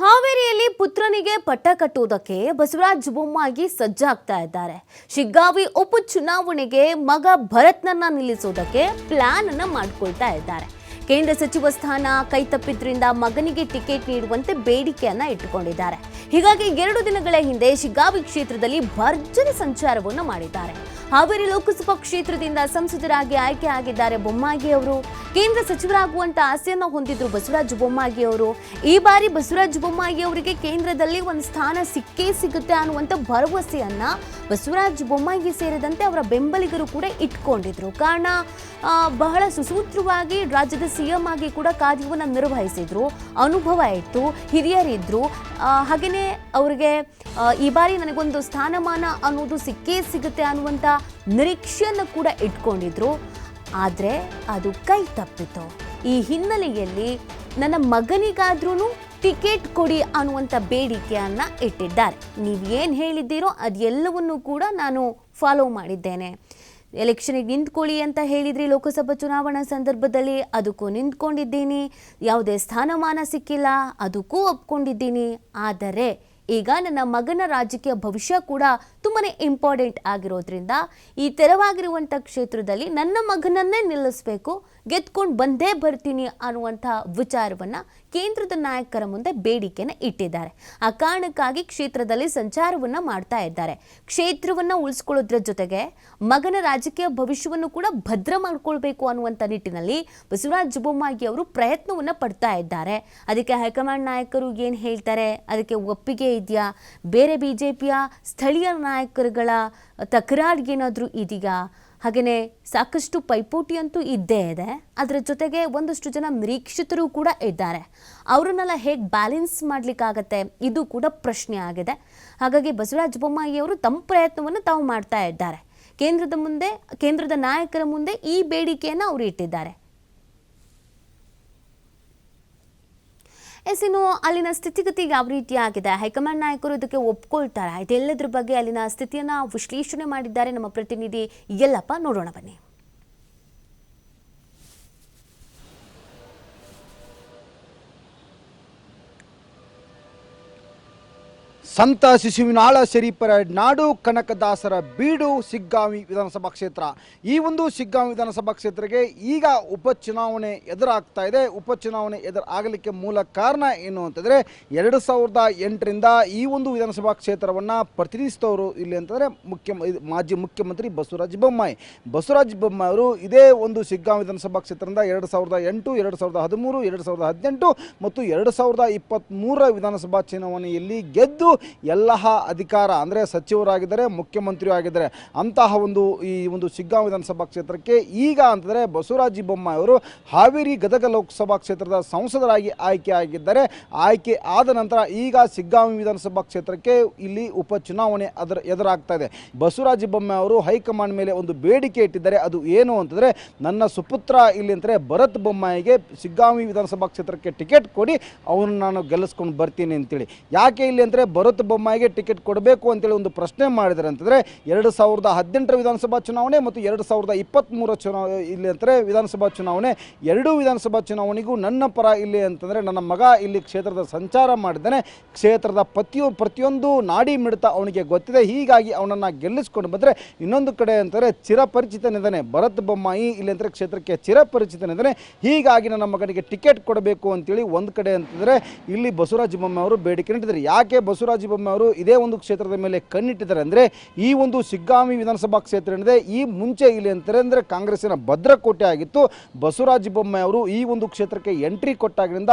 ಹಾವೇರಿಯಲ್ಲಿ ಪುತ್ರನಿಗೆ ಪಟ್ಟ ಕಟ್ಟುವುದಕ್ಕೆ ಬಸವರಾಜ ಬೊಮ್ಮಾಯಿ ಸಜ್ಜಾಗ್ತಾ ಇದ್ದಾರೆ. ಶಿಗ್ಗಾವಿ ಉಪಚುನಾವಣೆಗೆ ಮಗ ಭರತ್ನನ್ನ ನಿಲ್ಲಿಸೋದಕ್ಕೆ ಪ್ಲಾನ್ ಅನ್ನ ಮಾಡ್ಕೊಳ್ತಾ ಇದ್ದಾರೆ. ಕೇಂದ್ರ ಸಚಿವ ಸ್ಥಾನ ಕೈತಪ್ಪಿದ್ರಿಂದ ಮಗನಿಗೆ ಟಿಕೆಟ್ ನೀಡುವಂತೆ ಬೇಡಿಕೆಯನ್ನ ಇಟ್ಟುಕೊಂಡಿದ್ದಾರೆ. ಹೀಗಾಗಿ 2 ದಿನಗಳ ಹಿಂದೆ ಶಿಗ್ಗಾವಿ ಕ್ಷೇತ್ರದಲ್ಲಿ ಭರ್ಜರಿ ಸಂಚಾರವನ್ನು ಮಾಡಿದ್ದಾರೆ. ಹಾವೇರಿ ಲೋಕಸಭಾ ಕ್ಷೇತ್ರದಿಂದ ಸಂಸದರಾಗಿ ಆಯ್ಕೆ ಆಗಿದ್ದಾರೆ ಬೊಮ್ಮಾಯಿ ಅವರು. ಕೇಂದ್ರ ಸಚಿವರಾಗುವಂತ ಆಸೆಯನ್ನು ಹೊಂದಿದ್ರು ಬಸವರಾಜ ಬೊಮ್ಮಾಯಿ ಅವರು. ಈ ಬಾರಿ ಬಸವರಾಜ ಬೊಮ್ಮಾಯಿ ಅವರಿಗೆ ಕೇಂದ್ರದಲ್ಲಿ ಒಂದು ಸ್ಥಾನ ಸಿಕ್ಕೇ ಸಿಗುತ್ತೆ ಅನ್ನುವಂಥ ಭರವಸೆಯನ್ನ ಬಸವರಾಜ ಬೊಮ್ಮಾಯಿ ಸೇರಿದಂತೆ ಅವರ ಬೆಂಬಲಿಗರು ಕೂಡ ಇಟ್ಕೊಂಡಿದ್ರು. ಕಾರಣ ಬಹಳ ಸುಸೂತ್ರವಾಗಿ ರಾಜ್ಯದ ಸಿಎಂ ಆಗಿ ಕೂಡ ಕಾರ್ಯವನ್ನು ನಿರ್ವಹಿಸಿದ್ರು, ಅನುಭವ ಇತ್ತು, ಹಿರಿಯರಿದ್ರು. ಹಾಗೆಯೇ ಅವರಿಗೆ ಈ ಬಾರಿ ನನಗೊಂದು ಸ್ಥಾನಮಾನ ಅನ್ನೋದು ಸಿಕ್ಕೇ ಸಿಗುತ್ತೆ ಅನ್ನುವಂಥ ನಿರೀಕ್ಷೆಯನ್ನು ಕೂಡ ಇಟ್ಕೊಂಡಿದ್ರು. ಆದರೆ ಅದು ಕೈ ತಪ್ಪಿತು. ಈ ಹಿನ್ನೆಲೆಯಲ್ಲಿ ನನ್ನ ಮಗನಿಗಾದ್ರೂ ಟಿಕೆಟ್ ಕೊಡಿ ಅನ್ನುವಂಥ ಬೇಡಿಕೆಯನ್ನು ಇಟ್ಟಿದ್ದಾರೆ. ನೀವು ಏನು ಹೇಳಿದ್ದೀರೋ ಅದೆಲ್ಲವನ್ನೂ ಕೂಡ ನಾನು ಫಾಲೋ ಮಾಡಿದ್ದೇನೆ. ಎಲೆಕ್ಷನ್ಗೆ ನಿಂತ್ಕೊಳ್ಳಿ ಅಂತ ಹೇಳಿದ್ರಿ ಲೋಕಸಭಾ ಚುನಾವಣಾ ಸಂದರ್ಭದಲ್ಲಿ, ಅದಕ್ಕೂ ನಿಂತ್ಕೊಂಡಿದ್ದೀನಿ. ಯಾವುದೇ ಸ್ಥಾನಮಾನ ಸಿಕ್ಕಿಲ್ಲ, ಅದಕ್ಕೂ ಒಪ್ಕೊಂಡಿದ್ದೀನಿ. ಆದರೆ ಈಗ ನನ್ನ ಮಗನ ರಾಜಕೀಯ ಭವಿಷ್ಯ ಕೂಡ ತುಂಬಾನೇ ಇಂಪಾರ್ಟೆಂಟ್ ಆಗಿರೋದ್ರಿಂದ ಈ ತೆರವಾಗಿರುವಂಥ ಕ್ಷೇತ್ರದಲ್ಲಿ ನನ್ನ ಮಗನನ್ನೇ ನಿಲ್ಲಿಸಬೇಕು, ಗೆದ್ಕೊಂಡು ಬಂದೇ ಬರ್ತೀನಿ ಅನ್ನುವಂಥ ವಿಚಾರವನ್ನು ಕೇಂದ್ರದ ನಾಯಕರ ಮುಂದೆ ಬೇಡಿಕೆನ ಇಟ್ಟಿದ್ದಾರೆ. ಆ ಕಾರಣಕ್ಕಾಗಿ ಕ್ಷೇತ್ರದಲ್ಲಿ ಸಂಚಾರವನ್ನು ಮಾಡ್ತಾ ಇದ್ದಾರೆ. ಕ್ಷೇತ್ರವನ್ನು ಉಳಿಸ್ಕೊಳ್ಳೋದ್ರ ಜೊತೆಗೆ ಮಗನ ರಾಜಕೀಯ ಭವಿಷ್ಯವನ್ನು ಕೂಡ ಭದ್ರ ಮಾಡ್ಕೊಳ್ಬೇಕು ಅನ್ನುವಂಥ ನಿಟ್ಟಿನಲ್ಲಿ ಬಸವರಾಜ ಬೊಮ್ಮಾಯಿ ಅವರು ಪ್ರಯತ್ನವನ್ನು ಪಡ್ತಾ ಇದ್ದಾರೆ. ಅದಕ್ಕೆ ಹೈಕಮಾಂಡ್ ನಾಯಕರು ಏನು ಹೇಳ್ತಾರೆ, ಅದಕ್ಕೆ ಒಪ್ಪಿಗೆ ಇದೆಯಾ, ಬೇರೆ ಬಿಜೆಪಿಯ ಸ್ಥಳೀಯ ನಾಯಕರುಗಳ ತಕರಾರಿಗೇನಾದರೂ ಇದೆಯಾ? ಹಾಗೆಯೇ ಸಾಕಷ್ಟು ಪೈಪೋಟಿ ಅಂತೂ ಇದ್ದೇ ಇದೆ. ಅದರ ಜೊತೆಗೆ ಒಂದಷ್ಟು ಜನ ನಿರೀಕ್ಷಿತರು ಕೂಡ ಇದ್ದಾರೆ. ಅವರನ್ನೆಲ್ಲ ಹೇಗೆ ಬ್ಯಾಲೆನ್ಸ್ ಮಾಡಲಿಕ್ಕಾಗತ್ತೆ, ಇದು ಕೂಡ ಪ್ರಶ್ನೆ ಆಗಿದೆ. ಹಾಗಾಗಿ ಬಸವರಾಜ ಬೊಮ್ಮಾಯಿ ಅವರು ತಮ್ಮ ಪ್ರಯತ್ನವನ್ನು ತಾವು ಮಾಡ್ತಾ ಇದ್ದಾರೆ. ಕೇಂದ್ರದ ನಾಯಕರ ಮುಂದೆ ಈ ಬೇಡಿಕೆಯನ್ನು ಅವರು ಇಟ್ಟಿದ್ದಾರೆ. ಇನ್ನು ಅಲ್ಲಿನ ಸ್ಥಿತಿಗತಿ ಯಾವ ರೀತಿ ಆಗಿದೆ, ಹೈಕಮಾಂಡ್ ನಾಯಕರು ಇದಕ್ಕೆ ಒಪ್ಕೊಳ್ತಾರಾ, ಇದೆಲ್ಲದ್ರ ಬಗ್ಗೆ ಅಲ್ಲಿನ ಸ್ಥಿತಿಯನ್ನ ವಿಶ್ಲೇಷಣೆ ಮಾಡಿದ್ದಾರೆ ನಮ್ಮ ಪ್ರತಿನಿಧಿ ಯಲ್ಲಪ್ಪ. ನೋಡೋಣ ಬನ್ನಿ. ಸಂತ ಶಿಶುವಿನಾಳ ಶರೀಫರ ನಾಡು, ಕನಕದಾಸರ ಬೀಡು ಶಿಗ್ಗಾವಿ ವಿಧಾನಸಭಾ ಕ್ಷೇತ್ರ. ಈ ಒಂದು ಶಿಗ್ಗಾವಿ ವಿಧಾನಸಭಾ ಕ್ಷೇತ್ರಕ್ಕೆ ಈಗ ಉಪಚುನಾವಣೆ ಎದುರಾಗ್ತಾ ಇದೆ. ಉಪಚುನಾವಣೆ ಆಗಲಿಕ್ಕೆ ಮೂಲ ಕಾರಣ ಏನು ಅಂತಂದರೆ 2008ರಿಂದ ಈ ಒಂದು ವಿಧಾನಸಭಾ ಕ್ಷೇತ್ರವನ್ನು ಪ್ರತಿನಿಧಿಸಿದವರು ಇಲ್ಲಿ ಅಂತಂದರೆ ಮಾಜಿ ಮುಖ್ಯಮಂತ್ರಿ ಬಸವರಾಜ ಬೊಮ್ಮಾಯಿ ಅವರು ಇದೇ ಒಂದು ಶಿಗ್ಗಾವಿ ವಿಧಾನಸಭಾ ಕ್ಷೇತ್ರದಿಂದ 2008, 2013, 2018 ಮತ್ತು 2023 ವಿಧಾನಸಭಾ ಚುನಾವಣೆಯಲ್ಲಿ ಗೆದ್ದು ಎಲ್ಲ ಅಧಿಕಾರ ಅಂದರೆ ಸಚಿವರಾಗಿದ್ದಾರೆ, ಮುಖ್ಯಮಂತ್ರಿಯೂ ಆಗಿದ್ದಾರೆ. ಅಂತಹ ಈ ಒಂದು ಶಿಗ್ಗಾವಿ ವಿಧಾನಸಭಾ ಕ್ಷೇತ್ರಕ್ಕೆ ಈಗ ಅಂತಂದರೆ ಬಸವರಾಜ ಬೊಮ್ಮಾಯಿ ಅವರು ಹಾವೇರಿ ಗದಗ ಲೋಕಸಭಾ ಕ್ಷೇತ್ರದ ಸಂಸದರಾಗಿ ಆಯ್ಕೆ ಆಗಿದ್ದಾರೆ. ಆಯ್ಕೆ ಆದ ನಂತರ ಈಗ ಶಿಗ್ಗಾವಿ ವಿಧಾನಸಭಾ ಕ್ಷೇತ್ರಕ್ಕೆ ಇಲ್ಲಿ ಉಪಚುನಾವಣೆ ಎದುರಾಗ್ತಾ ಇದೆ. ಬಸವರಾಜ ಬೊಮ್ಮಾಯಿ ಅವರು ಹೈಕಮಾಂಡ್ ಮೇಲೆ ಒಂದು ಬೇಡಿಕೆ ಇಟ್ಟಿದ್ದಾರೆ. ಅದು ಏನು ಅಂತಂದರೆ, ನನ್ನ ಸುಪುತ್ರ ಇಲ್ಲಿ ಅಂತಾರೆ ಭರತ್ ಬೊಮ್ಮಾಯಿಗೆ ಶಿಗ್ಗಾವಿ ವಿಧಾನಸಭಾ ಕ್ಷೇತ್ರಕ್ಕೆ ಟಿಕೆಟ್ ಕೊಡಿ, ಅವನು ನಾನು ಗೆಲ್ಲಿಸ್ಕೊಂಡು ಬರ್ತೀನಿ ಅಂತೇಳಿ. ಯಾಕೆ ಇಲ್ಲಿ ಅಂದರೆ ಭರತ್ ಬೊಮ್ಮಾಯಿಗೆ ಟಿಕೆಟ್ ಕೊಡಬೇಕು ಅಂತೇಳಿ ಒಂದು ಪ್ರಶ್ನೆ ಮಾಡಿದ್ದಾರೆ ಅಂತಂದರೆ 2018 ವಿಧಾನಸಭಾ ಚುನಾವಣೆ ಮತ್ತು 2023 ಇಲ್ಲಿ ಅಂತಾರೆ ವಿಧಾನಸಭಾ ಚುನಾವಣೆ, 2 ವಿಧಾನಸಭಾ ಚುನಾವಣೆಗೂ ನನ್ನ ಪರ ಇಲ್ಲಿ ಅಂತಂದರೆ ನನ್ನ ಮಗ ಇಲ್ಲಿ ಕ್ಷೇತ್ರದ ಸಂಚಾರ ಮಾಡಿದ್ದಾನೆ. ಕ್ಷೇತ್ರದ ಪ್ರತಿಯೊಂದು ನಾಡಿ ಮಿಡಿತ ಅವನಿಗೆ ಗೊತ್ತಿದೆ. ಹೀಗಾಗಿ ಅವನನ್ನು ಗೆಲ್ಲಿಸ್ಕೊಂಡು ಬಂದರೆ, ಇನ್ನೊಂದು ಕಡೆ ಅಂತಾರೆ ಚಿರಪರಿಚಿತನಿದ್ದಾನೆ ಭರತ್ ಬೊಮ್ಮಾಯಿ ಇಲ್ಲಿ ಅಂತಾರೆ ಕ್ಷೇತ್ರಕ್ಕೆ ಚಿರಪರಿಚಿತನಿದ್ದಾನೆ. ಹೀಗಾಗಿ ನನ್ನ ಮಗನಿಗೆ ಟಿಕೆಟ್ ಕೊಡಬೇಕು ಅಂತೇಳಿ ಒಂದು ಕಡೆ ಅಂತಂದರೆ ಇಲ್ಲಿ ಬಸವರಾಜ ಬೊಮ್ಮಾಯಿ ಅವರು ಬೇಡಿಕೆ ಇಟ್ಟಿದ್ದಾರೆ. ಯಾಕೆ ಬಸವರಾಜ ಬೊಮ್ಮಾಯಿ ಅವರು ಇದೇ ಒಂದು ಕ್ಷೇತ್ರದ ಮೇಲೆ ಕಣ್ಣಿಟ್ಟಿದ್ದಾರೆ ಅಂದರೆ, ಈ ಒಂದು ಶಿಗ್ಗಾವಿ ವಿಧಾನಸಭಾ ಕ್ಷೇತ್ರ ಏನಿದೆ ಈ ಮುಂಚೆ ಇಲ್ಲಿ ಅಂತಾರೆ ಅಂದರೆ ಕಾಂಗ್ರೆಸ್ಸಿನ ಭದ್ರಕೋಟೆ ಆಗಿತ್ತು. ಬಸವರಾಜ ಬೊಮ್ಮಾಯಿ ಅವರು ಈ ಒಂದು ಕ್ಷೇತ್ರಕ್ಕೆ ಎಂಟ್ರಿ ಕೊಟ್ಟಾಗಿನಿಂದ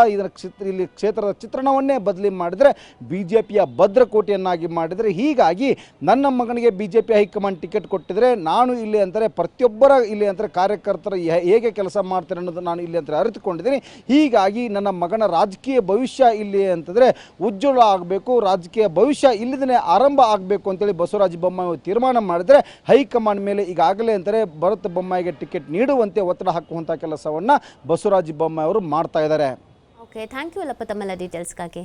ಇಲ್ಲಿ ಕ್ಷೇತ್ರದ ಚಿತ್ರಣವನ್ನೇ ಬದಲಿ ಮಾಡಿದರೆ ಬಿಜೆಪಿಯ ಭದ್ರಕೋಟೆಯನ್ನಾಗಿ ಮಾಡಿದರೆ. ಹೀಗಾಗಿ ನನ್ನ ಮಗನಿಗೆ ಬಿಜೆಪಿ ಹೈಕಮಾಂಡ್ ಟಿಕೆಟ್ ಕೊಟ್ಟಿದ್ರೆ ನಾನು ಇಲ್ಲಿ ಅಂತಾರೆ ಪ್ರತಿಯೊಬ್ಬರ ಇಲ್ಲಿ ಅಂತಾರೆ ಕಾರ್ಯಕರ್ತರು ಹೇಗೆ ಕೆಲಸ ಮಾಡ್ತಾರೆ ಅನ್ನೋದು ನಾನು ಇಲ್ಲಿ ಅಂತಾರೆ ಅರಿತುಕೊಂಡಿದ್ದೀನಿ. ಹೀಗಾಗಿ ನನ್ನ ಮಗನ ರಾಜಕೀಯ ಭವಿಷ್ಯ ಇಲ್ಲಿ ಅಂತಂದರೆ ಉಜ್ವಲ ಆಗಬೇಕು, ರಾಜಕೀಯ ಭವಿಷ್ಯ ಇಲ್ಲಿಂದನೇ ಆರಂಭ ಆಗಬೇಕು ಅಂತೇಳಿ ಬಸವರಾಜ ಬೊಮ್ಮಾಯಿ ತೀರ್ಮಾನ ಮಾಡಿದರೆ ಹೈಕಮಾಂಡ್ ಮೇಲೆ ಈಗಾಗಲೇ ಅಂತಾರೆ ಭರತ್ ಬೊಮ್ಮಾಯಿಗೆ ಟಿಕೆಟ್ ನೀಡುವಂತೆ ಒತ್ತಡ ಹಾಕುವಂಥ ಕೆಲಸವನ್ನು ಬಸವರಾಜ ಬೊಮ್ಮಾಯಿ ಅವರು ಮಾಡ್ತಾ ಇದ್ದಾರೆ. ಓಕೆ, ಥ್ಯಾಂಕ್ ಯು ಅಲ್ಲಪ್ಪ ತಮ್ಮೆಲ್ಲ ಡೀಟೇಲ್ಸ್ಗಾಗಿ.